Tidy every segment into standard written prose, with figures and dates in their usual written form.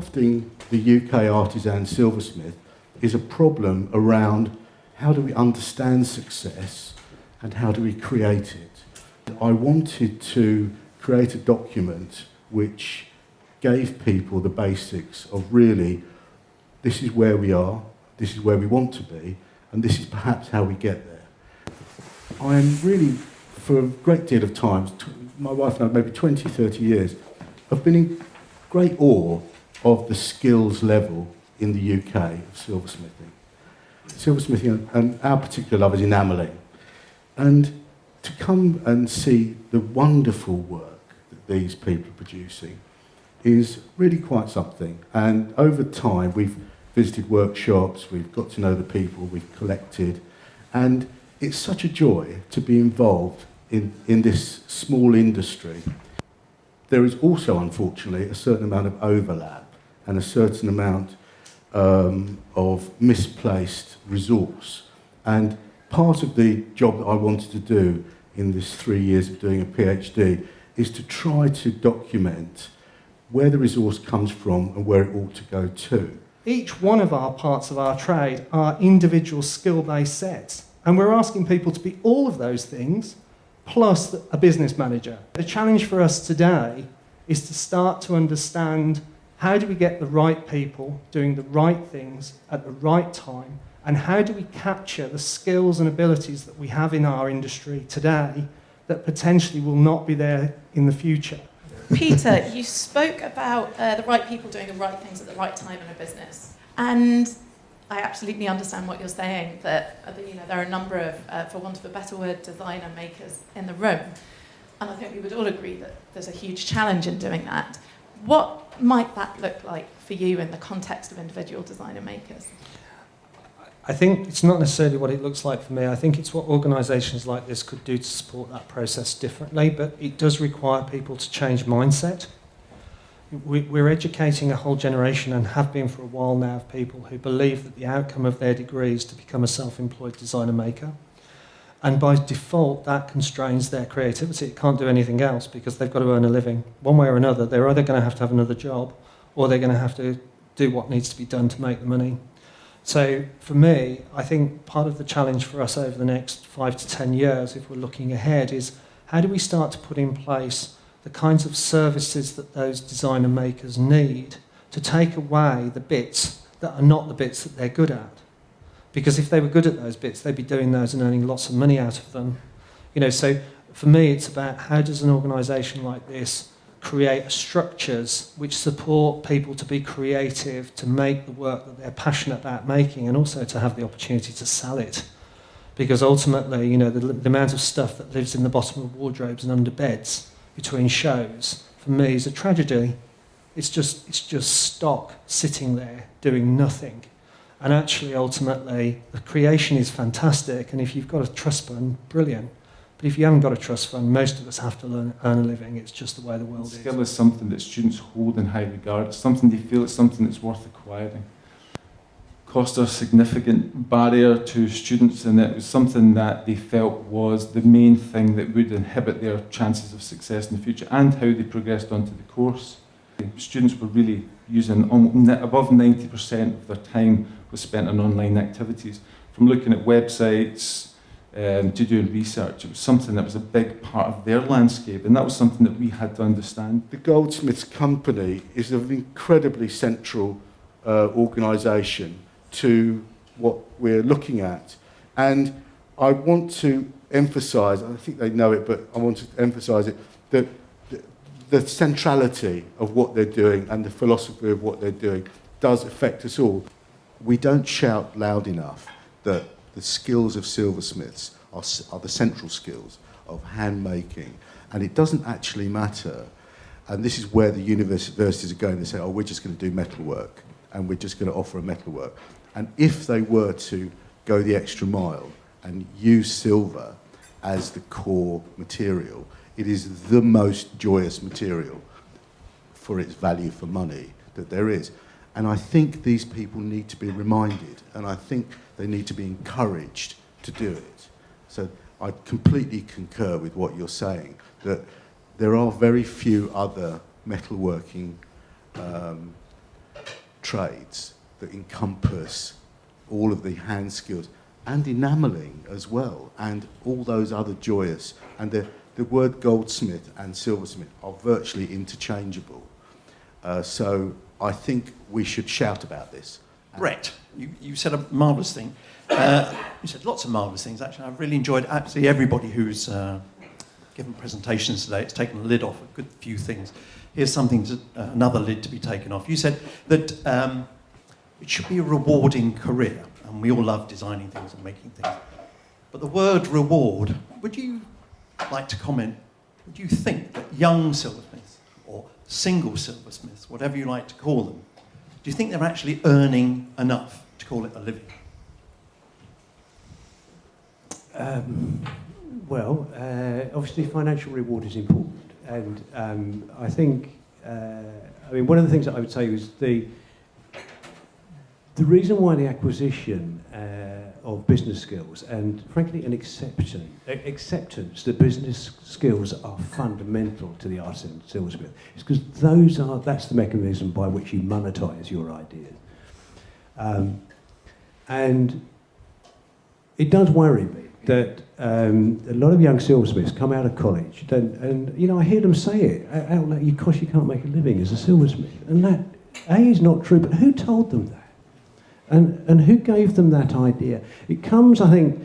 crafting the UK artisan silversmith is a problem around how do we understand success and how do we create it. I wanted to create a document which gave people the basics of really, this is where we are, this is where we want to be, and this is perhaps how we get there. I am really, for a great deal of time, my wife and I, maybe 20, 30 years, have been in great awe of the skills level in the UK of silversmithing. Silversmithing, and our particular love is enamelling. And to come and see the wonderful work that these people are producing is really quite something. And over time, we've visited workshops, we've got to know the people, we've collected, and it's such a joy to be involved in this small industry. There is also, unfortunately, a certain amount of overlap and a certain amount of misplaced resource. And part of the job that I wanted to do in this 3 years of doing a PhD is to try to document where the resource comes from and where it ought to go to. Each one of our parts of our trade are individual skill-based sets, and we're asking people to be all of those things, plus a business manager. The challenge for us today is to start to understand how do we get the right people doing the right things at the right time, and how do we capture the skills and abilities that we have in our industry today that potentially will not be there in the future. Peter, you spoke about the right people doing the right things at the right time in a business. And I absolutely understand what you're saying, that there are a number of, for want of a better word, designer makers in the room. And I think we would all agree that there's a huge challenge in doing that. What might that look like for you in the context of individual designer makers? I think it's not necessarily what it looks like for me. I think it's what organisations like this could do to support that process differently, but it does require people to change mindset. We're educating a whole generation, and have been for a while now, of people who believe that the outcome of their degree is to become a self-employed designer maker. And by default, that constrains their creativity. It can't do anything else because they've got to earn a living. One way or another, they're either going to have another job, or they're going to have to do what needs to be done to make the money. So for me, I think part of the challenge for us over the next 5 to 10 years, if we're looking ahead, is how do we start to put in place the kinds of services that those designer makers need to take away the bits that are not the bits that they're good at. Because if they were good at those bits, they'd be doing those and earning lots of money out of them. So for me, it's about how does an organisation like this create structures which support people to be creative, to make the work that they're passionate about making, and also to have the opportunity to sell it. Because ultimately, the amount of stuff that lives in the bottom of wardrobes and under beds between shows, for me, is a tragedy. It's just stock sitting there doing nothing. And actually, ultimately, the creation is fantastic, and if you've got a trust fund, brilliant. But if you haven't got a trust fund, most of us have to earn a living. It's just the way the world is. Skill is something that students hold in high regard. It's something they feel, it's something that's worth acquiring. Cost a significant barrier to students, and it was something that they felt was the main thing that would inhibit their chances of success in the future, and how they progressed onto the course. Students were really using above 90% of their time was spent on online activities. From looking at websites to doing research, it was something that was a big part of their landscape, and that was something that we had to understand. The Goldsmiths Company is an incredibly central organisation to what we're looking at. And I want to emphasise, I think they know it, but I want to emphasise it, that the centrality of what they're doing and the philosophy of what they're doing does affect us all. We don't shout loud enough that the skills of silversmiths are the central skills of handmaking, and it doesn't actually matter. And this is where the universities are going. They say, oh, we're just going to do metalwork, and we're just going to offer a metalwork. And if they were to go the extra mile and use silver as the core material, it is the most joyous material for its value for money that there is. And I think these people need to be reminded, and I think they need to be encouraged to do it. So I completely concur with what you're saying, that there are very few other metalworking trades that encompass all of the hand skills and enamelling as well, and all those other joyous. And the word goldsmith and silversmith are virtually interchangeable. So I think we should shout about this. Brett, you said a marvellous thing. You said lots of marvellous things, actually. I've really enjoyed absolutely everybody who's given presentations today. It's taken the lid off a good few things. Here's something, another lid to be taken off. You said that it should be a rewarding career, and we all love designing things and making things. But the word reward, would you like to comment, would you think that young silversmiths, or single silversmiths, whatever you like to call them, do you think they're actually earning enough to call it a living? Obviously financial reward is important, and I think, one of the things that I would say is the reason why the acquisition of business skills, and frankly an acceptance that business skills are fundamental to the artisan and silversmith, is because that's the mechanism by which you monetize your ideas. And it does worry me that a lot of young silversmiths come out of college, and I hear them say it out loud, because you can't make a living as a silversmith. And that, is not true, but who told them that? And who gave them that idea? It comes, I think,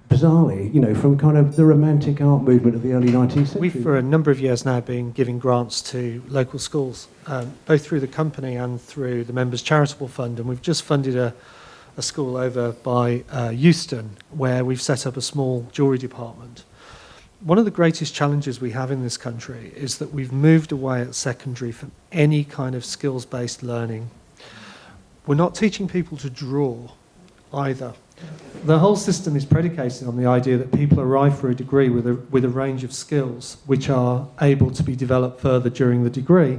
bizarrely, from kind of the romantic art movement of the early 19th century. We've, for a number of years now, been giving grants to local schools, both through the company and through the Members' Charitable Fund, and we've just funded a school over by Euston, where we've set up a small jewellery department. One of the greatest challenges we have in this country is that we've moved away at secondary from any kind of skills-based learning. We're not teaching people to draw either. The whole system is predicated on the idea that people arrive for a degree with a range of skills which are able to be developed further during the degree.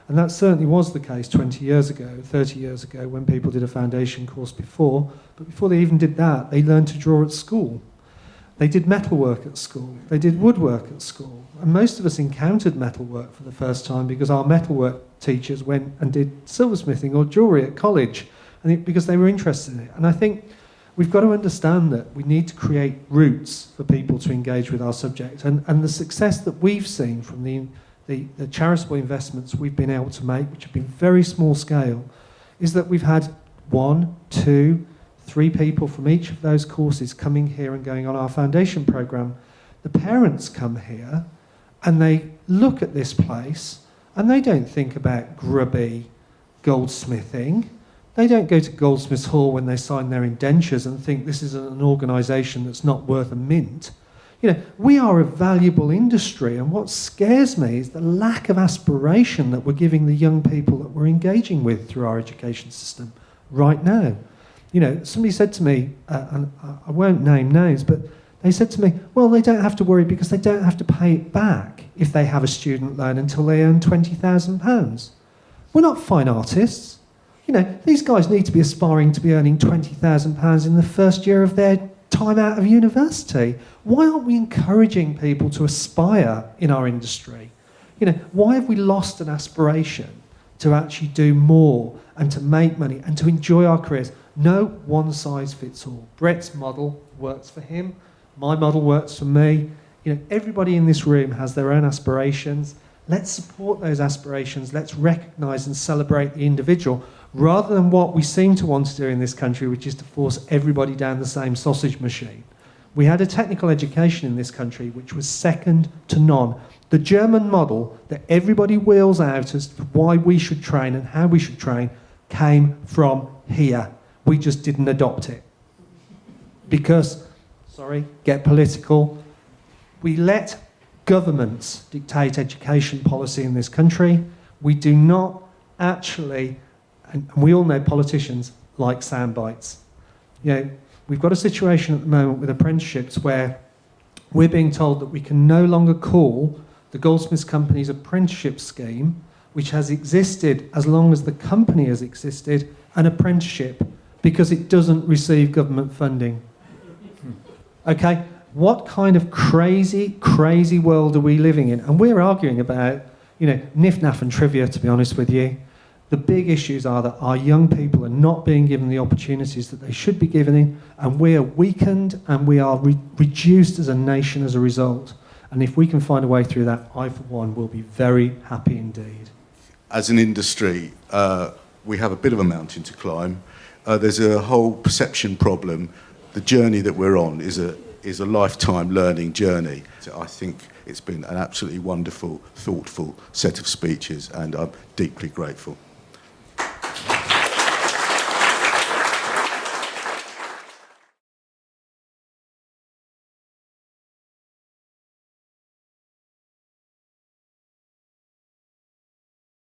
And that certainly was the case 20 years ago, 30 years ago, when people did a foundation course before. But before they even did that, they learned to draw at school. They did metalwork at school. They did woodwork at school. And most of us encountered metalwork for the first time because our metalwork teachers went and did silversmithing or jewellery at college, because they were interested in it. And I think we've got to understand that we need to create routes for people to engage with our subject. And the success that we've seen from the charitable investments we've been able to make, which have been very small scale, is that we've had 1, 2, 3 people from each of those courses coming here and going on our foundation programme. The parents come here and they look at this place and they don't think about grubby goldsmithing. They don't go to Goldsmiths Hall when they sign their indentures and think this is an organisation that's not worth a mint. We are a valuable industry, and what scares me is the lack of aspiration that we're giving the young people that we're engaging with through our education system right now. Somebody said to me, and I won't name names, but they said to me, well, they don't have to worry because they don't have to pay it back if they have a student loan until they earn £20,000. We're not fine artists. These guys need to be aspiring to be earning £20,000 in the first year of their time out of university. Why aren't we encouraging people to aspire in our industry? Why have we lost an aspiration to actually do more and to make money and to enjoy our careers? No one size fits all. Brett's model works for him. My model works for me. Everybody in this room has their own aspirations. Let's support those aspirations. Let's recognise and celebrate the individual, rather than what we seem to want to do in this country, which is to force everybody down the same sausage machine. We had a technical education in this country which was second to none. The German model that everybody wheels out as to why we should train and how we should train came from here. We just didn't adopt it. Because, get political, we let governments dictate education policy in this country. We do not actually, and we all know politicians like sound bites. We've got a situation at the moment with apprenticeships where we're being told that we can no longer call the Goldsmiths Company's apprenticeship scheme, which has existed as long as the company has existed, an apprenticeship, because it doesn't receive government funding. Okay? What kind of crazy, crazy world are we living in? And we're arguing about, nif-naf and trivia, to be honest with you. The big issues are that our young people are not being given the opportunities that they should be given, and we are weakened and we are reduced as a nation as a result. And if we can find a way through that, I, for one, will be very happy indeed. As an industry, we have a bit of a mountain to climb. There's a whole perception problem. The journey that we're on is a lifetime learning journey. So I think it's been an absolutely wonderful, thoughtful set of speeches, and I'm deeply grateful.